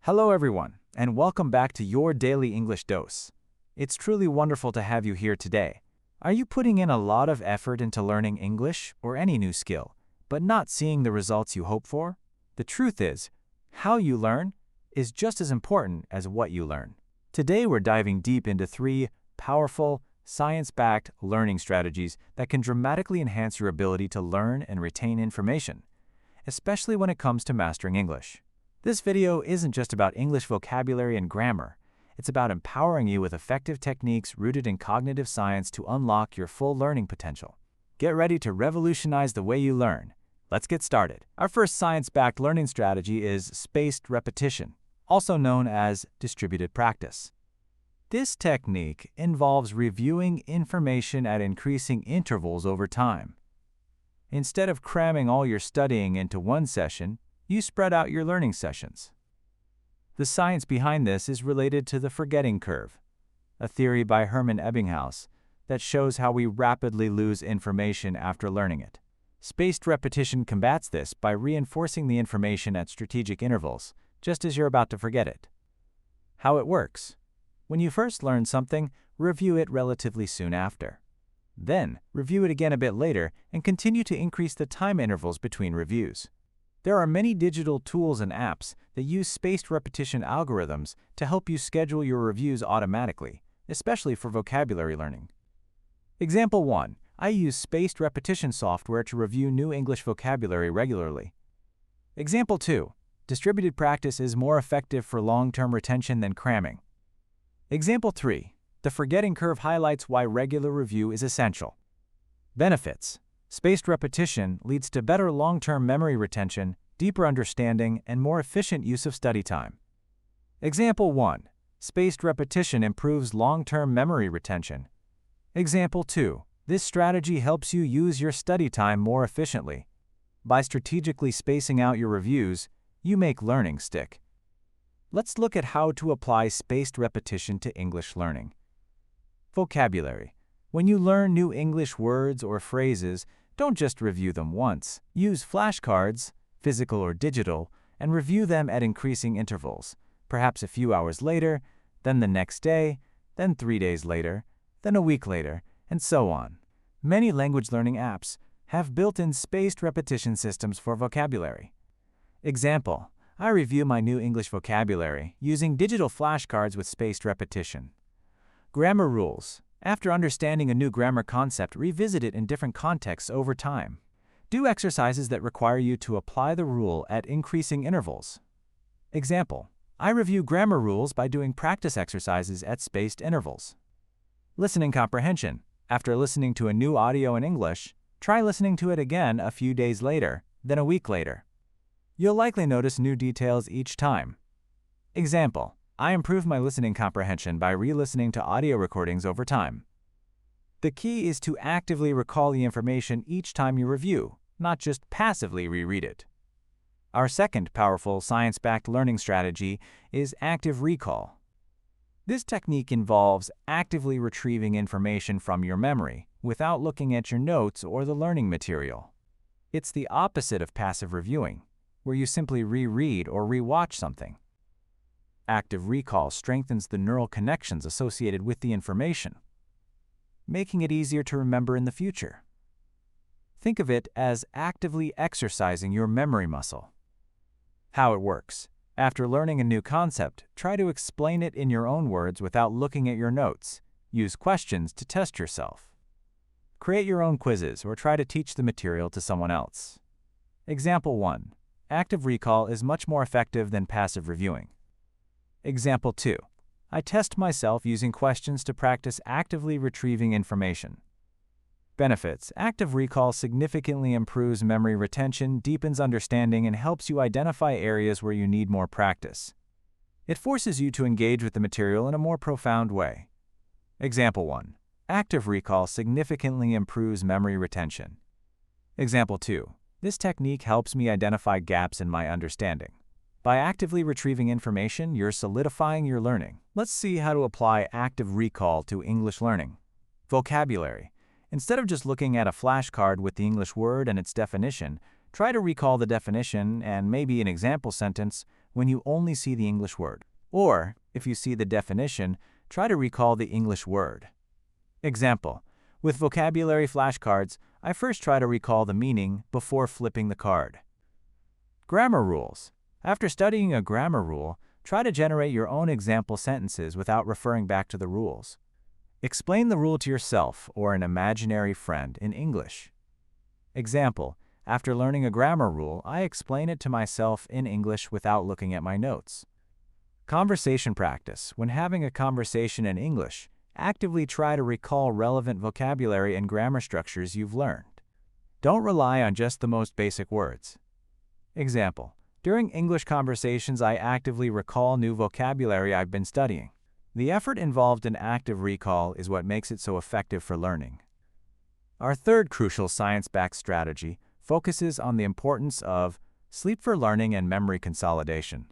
Hello, everyone, and welcome back to your daily English dose. It's truly wonderful to have you here today. Are you putting in a lot of effort into learning English or any new skill, but not seeing the results you hope for? The truth is, how you learn is just as important as what you learn. Today, we're diving deep into 3 powerful, science-backed learning strategies that can dramatically enhance your ability to learn and retain information, especially when it comes to mastering English. This video isn't just about English vocabulary and grammar. It's about empowering you with effective techniques rooted in cognitive science to unlock your full learning potential. Get ready to revolutionize the way you learn. Let's get started. Our first science-backed learning strategy is spaced repetition, also known as distributed practice. This technique involves reviewing information at increasing intervals over time. Instead of cramming all your studying into one session, you spread out your learning sessions. The science behind this is related to the forgetting curve, a theory by Hermann Ebbinghaus that shows how we rapidly lose information after learning it. Spaced repetition combats this by reinforcing the information at strategic intervals, just as you're about to forget it. How it works: when you first learn something, review it relatively soon after. Then, review it again a bit later and continue to increase the time intervals between reviews. There are many digital tools and apps that use spaced repetition algorithms to help you schedule your reviews automatically, especially for vocabulary learning. Example 1. I use spaced repetition software to review new English vocabulary regularly. Example 2. Distributed practice is more effective for long-term retention than cramming. Example 3. The forgetting curve highlights why regular review is essential. Benefits: spaced repetition leads to better long-term memory retention, deeper understanding, and more efficient use of study time. Example 1. Spaced repetition improves long-term memory retention. Example 2. This strategy helps you use your study time more efficiently. By strategically spacing out your reviews, you make learning stick. Let's look at how to apply spaced repetition to English learning. Vocabulary. When you learn new English words or phrases, don't just review them once. Use flashcards, physical or digital, and review them at increasing intervals, perhaps a few hours later, then the next day, then 3 days later, then a week later, and so on. Many language learning apps have built-in spaced repetition systems for vocabulary. Example: I review my new English vocabulary using digital flashcards with spaced repetition. Grammar rules. After understanding a new grammar concept, revisit it in different contexts over time. Do exercises that require you to apply the rule at increasing intervals. Example: I review grammar rules by doing practice exercises at spaced intervals. Listening comprehension. After listening to a new audio in English, try listening to it again a few days later, then a week later. You'll likely notice new details each time. Example: I improve my listening comprehension by re-listening to audio recordings over time. The key is to actively recall the information each time you review, not just passively reread it. Our second powerful science-backed learning strategy is active recall. This technique involves actively retrieving information from your memory without looking at your notes or the learning material. It's the opposite of passive reviewing, where you simply reread or rewatch something. Active recall strengthens the neural connections associated with the information, making it easier to remember in the future. Think of it as actively exercising your memory muscle. How it works: after learning a new concept, try to explain it in your own words without looking at your notes. Use questions to test yourself. Create your own quizzes or try to teach the material to someone else. Example 1. Active recall is much more effective than passive reviewing. Example 2. I test myself using questions to practice actively retrieving information. Benefits: active recall significantly improves memory retention, deepens understanding, and helps you identify areas where you need more practice. It forces you to engage with the material in a more profound way. Example 1. Active recall significantly improves memory retention. Example 2. This technique helps me identify gaps in my understanding. By actively retrieving information, you're solidifying your learning. Let's see how to apply active recall to English learning. Vocabulary. Instead of just looking at a flashcard with the English word and its definition, try to recall the definition and maybe an example sentence when you only see the English word. Or, if you see the definition, try to recall the English word. Example: with vocabulary flashcards, I first try to recall the meaning before flipping the card. Grammar rules. After studying a grammar rule, try to generate your own example sentences without referring back to the rules. Explain the rule to yourself or an imaginary friend in English. Example: after learning a grammar rule, I explain it to myself in English without looking at my notes. Conversation practice. When having a conversation in English, actively try to recall relevant vocabulary and grammar structures you've learned. Don't rely on just the most basic words. Example: during English conversations, I actively recall new vocabulary I've been studying. The effort involved in active recall is what makes it so effective for learning. Our third crucial science-backed strategy focuses on the importance of sleep for learning and memory consolidation.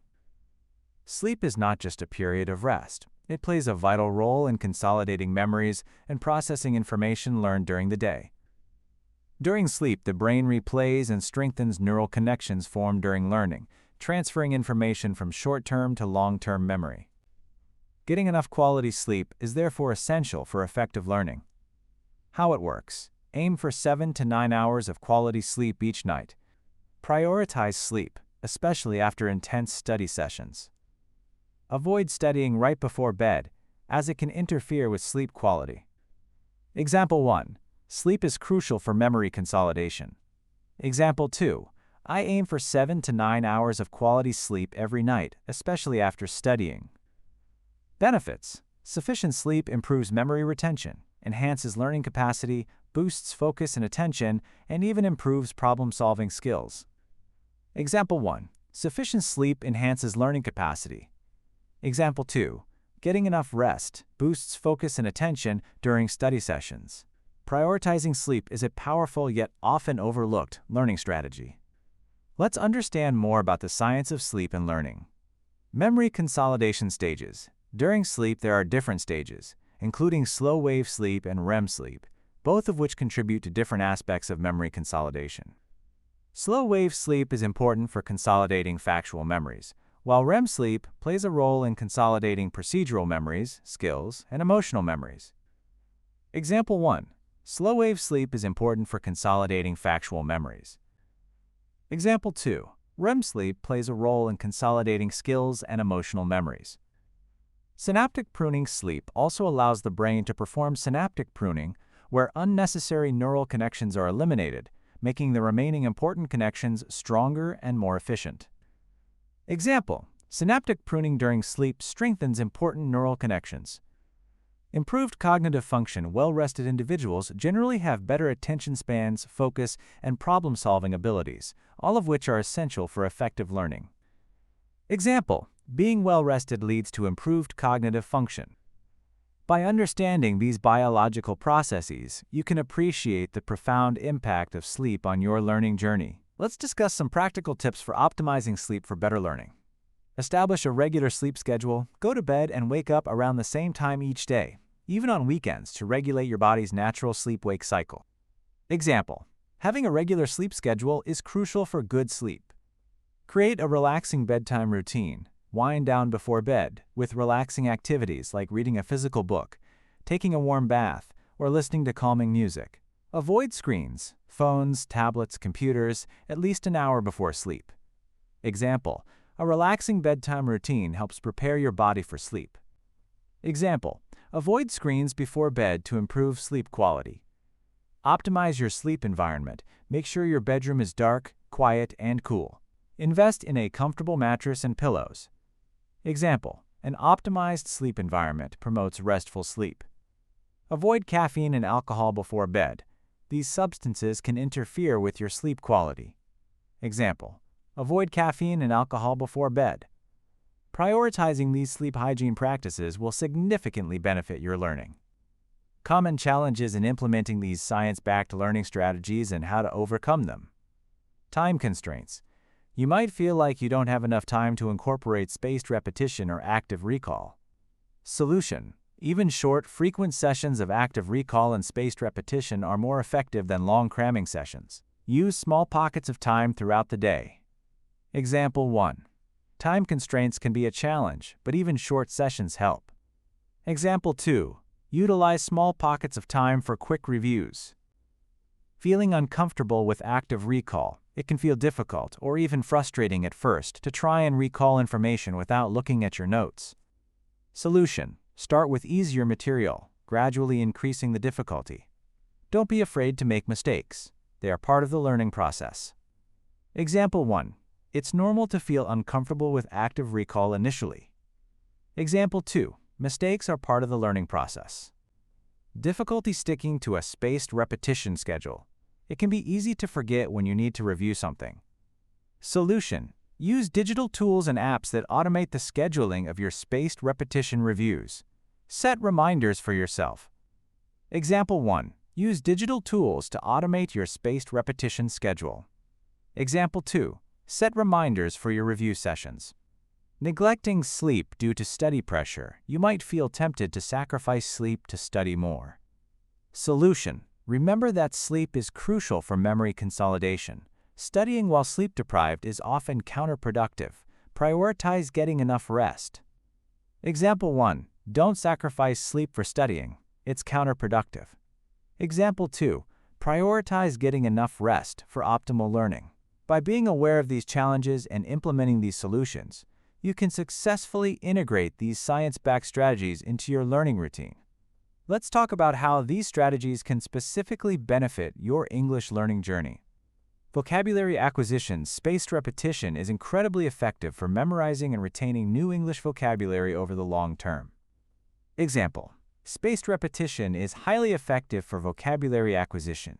Sleep is not just a period of rest. It plays a vital role in consolidating memories and processing information learned during the day. During sleep, the brain replays and strengthens neural connections formed during learning, transferring information from short-term to long-term memory. Getting enough quality sleep is therefore essential for effective learning. How it works: aim for 7 to 9 hours of quality sleep each night. Prioritize sleep, especially after intense study sessions. Avoid studying right before bed, as it can interfere with sleep quality. Example 1. Sleep is crucial for memory consolidation. Example 2. I aim for 7 to 9 hours of quality sleep every night, especially after studying. Benefits: sufficient sleep improves memory retention, enhances learning capacity, boosts focus and attention, and even improves problem-solving skills. Example 1. Sufficient sleep enhances learning capacity. Example 2. Getting enough rest boosts focus and attention during study sessions. Prioritizing sleep is a powerful yet often overlooked learning strategy. Let's understand more about the science of sleep and learning. Memory consolidation stages. During sleep, there are different stages, including slow-wave sleep and REM sleep, both of which contribute to different aspects of memory consolidation. Slow-wave sleep is important for consolidating factual memories, while REM sleep plays a role in consolidating procedural memories, skills, and emotional memories. Example 1. Slow-wave sleep is important for consolidating factual memories. Example 2. REM sleep plays a role in consolidating skills and emotional memories. Synaptic pruning sleep also allows the brain to perform synaptic pruning, where unnecessary neural connections are eliminated, making the remaining important connections stronger and more efficient. Example: synaptic pruning during sleep strengthens important neural connections. Improved cognitive function. Well-rested individuals generally have better attention spans, focus, and problem-solving abilities, all of which are essential for effective learning. Example: being well-rested leads to improved cognitive function. By understanding these biological processes, you can appreciate the profound impact of sleep on your learning journey. Let's discuss some practical tips for optimizing sleep for better learning. Establish a regular sleep schedule. Go to bed and wake up around the same time each day, even on weekends, to regulate your body's natural sleep-wake cycle. Example: having a regular sleep schedule is crucial for good sleep. Create a relaxing bedtime routine. Wind down before bed with relaxing activities like reading a physical book, taking a warm bath, or listening to calming music. Avoid screens, phones, tablets, computers, at least an hour before sleep. Example: a relaxing bedtime routine helps prepare your body for sleep. Example: avoid screens before bed to improve sleep quality. Optimize your sleep environment. Make sure your bedroom is dark, quiet, and cool. Invest in a comfortable mattress and pillows. Example: an optimized sleep environment promotes restful sleep. Avoid caffeine and alcohol before bed. These substances can interfere with your sleep quality. Example: avoid caffeine and alcohol before bed. Prioritizing these sleep hygiene practices will significantly benefit your learning. Common challenges in implementing these science-backed learning strategies and how to overcome them. Time constraints. You might feel like you don't have enough time to incorporate spaced repetition or active recall. Solution: even short, frequent sessions of active recall and spaced repetition are more effective than long cramming sessions. Use small pockets of time throughout the day. Example 1. Time constraints can be a challenge, but even short sessions help. Example 2. Utilize small pockets of time for quick reviews. Feeling uncomfortable with active recall, it can feel difficult or even frustrating at first to try and recall information without looking at your notes. Solution: start with easier material, gradually increasing the difficulty. Don't be afraid to make mistakes. They are part of the learning process. Example 1. It's normal to feel uncomfortable with active recall initially. Example 2. Mistakes are part of the learning process. Difficulty sticking to a spaced repetition schedule. It can be easy to forget when you need to review something. Solution: use digital tools and apps that automate the scheduling of your spaced repetition reviews. Set reminders for yourself. Example 1. Use digital tools to automate your spaced repetition schedule. Example 2. Set reminders for your review sessions. Neglecting sleep due to study pressure, you might feel tempted to sacrifice sleep to study more. Solution: remember that sleep is crucial for memory consolidation. Studying while sleep-deprived is often counterproductive. Prioritize getting enough rest. Example 1. Don't sacrifice sleep for studying. It's counterproductive. Example 2. Prioritize getting enough rest for optimal learning. By being aware of these challenges and implementing these solutions, you can successfully integrate these science-backed strategies into your learning routine. Let's talk about how these strategies can specifically benefit your English learning journey. Vocabulary acquisition. Spaced repetition is incredibly effective for memorizing and retaining new English vocabulary over the long term. Example: spaced repetition is highly effective for vocabulary acquisition.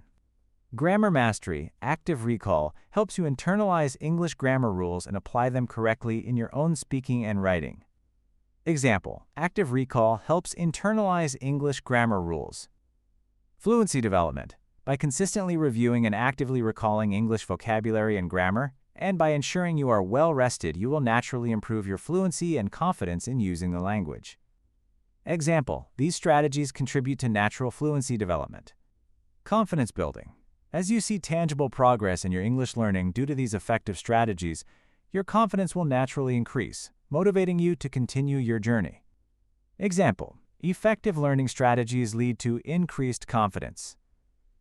Grammar mastery. Active recall helps you internalize English grammar rules and apply them correctly in your own speaking and writing. Example: active recall helps internalize English grammar rules. Fluency development. By consistently reviewing and actively recalling English vocabulary and grammar, and by ensuring you are well rested, you will naturally improve your fluency and confidence in using the language. Example: these strategies contribute to natural fluency development. Confidence building. As you see tangible progress in your English learning due to these effective strategies, your confidence will naturally increase, motivating you to continue your journey. Example: effective learning strategies lead to increased confidence.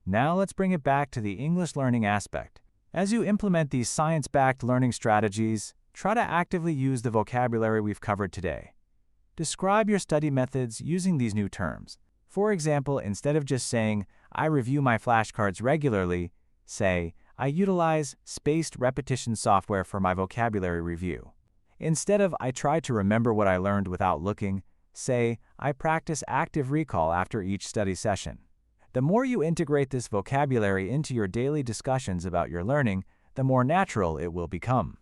Now let's bring it back to the English learning aspect. As you implement these science-backed learning strategies, try to actively use the vocabulary we've covered today. Describe your study methods using these new terms. For example, instead of just saying, "I review my flashcards regularly," say, "I utilize spaced repetition software for my vocabulary review." Instead of "I try to remember what I learned without looking," say, "I practice active recall after each study session." The more you integrate this vocabulary into your daily discussions about your learning, the more natural it will become.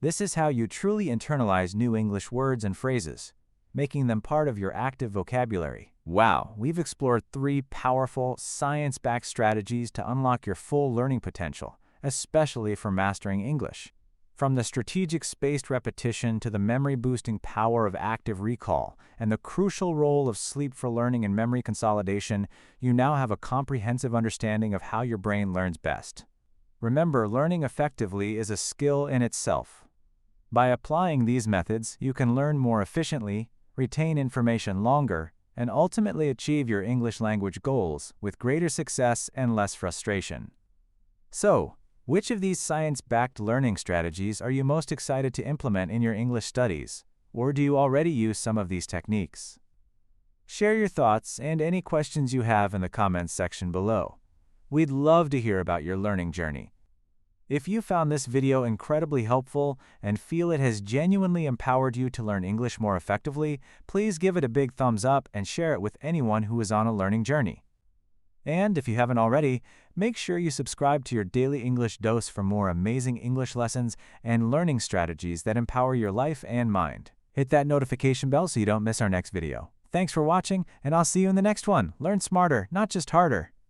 This is how you truly internalize new English words and phrases, making them part of your active vocabulary. Wow, we've explored 3 powerful, science-backed strategies to unlock your full learning potential, especially for mastering English. From the strategic spaced repetition to the memory-boosting power of active recall and the crucial role of sleep for learning and memory consolidation, you now have a comprehensive understanding of how your brain learns best. Remember, learning effectively is a skill in itself. By applying these methods, you can learn more efficiently, retain information longer, and ultimately achieve your English language goals with greater success and less frustration. So, which of these science-backed learning strategies are you most excited to implement in your English studies? Or do you already use some of these techniques? Share your thoughts and any questions you have in the comments section below. We'd love to hear about your learning journey. If you found this video incredibly helpful and feel it has genuinely empowered you to learn English more effectively, please give it a big thumbs up and share it with anyone who is on a learning journey. And if you haven't already, make sure you subscribe to your daily English dose for more amazing English lessons and learning strategies that empower your life and mind. Hit that notification bell so you don't miss our next video. Thanks for watching, and I'll see you in the next one. Learn smarter, not just harder.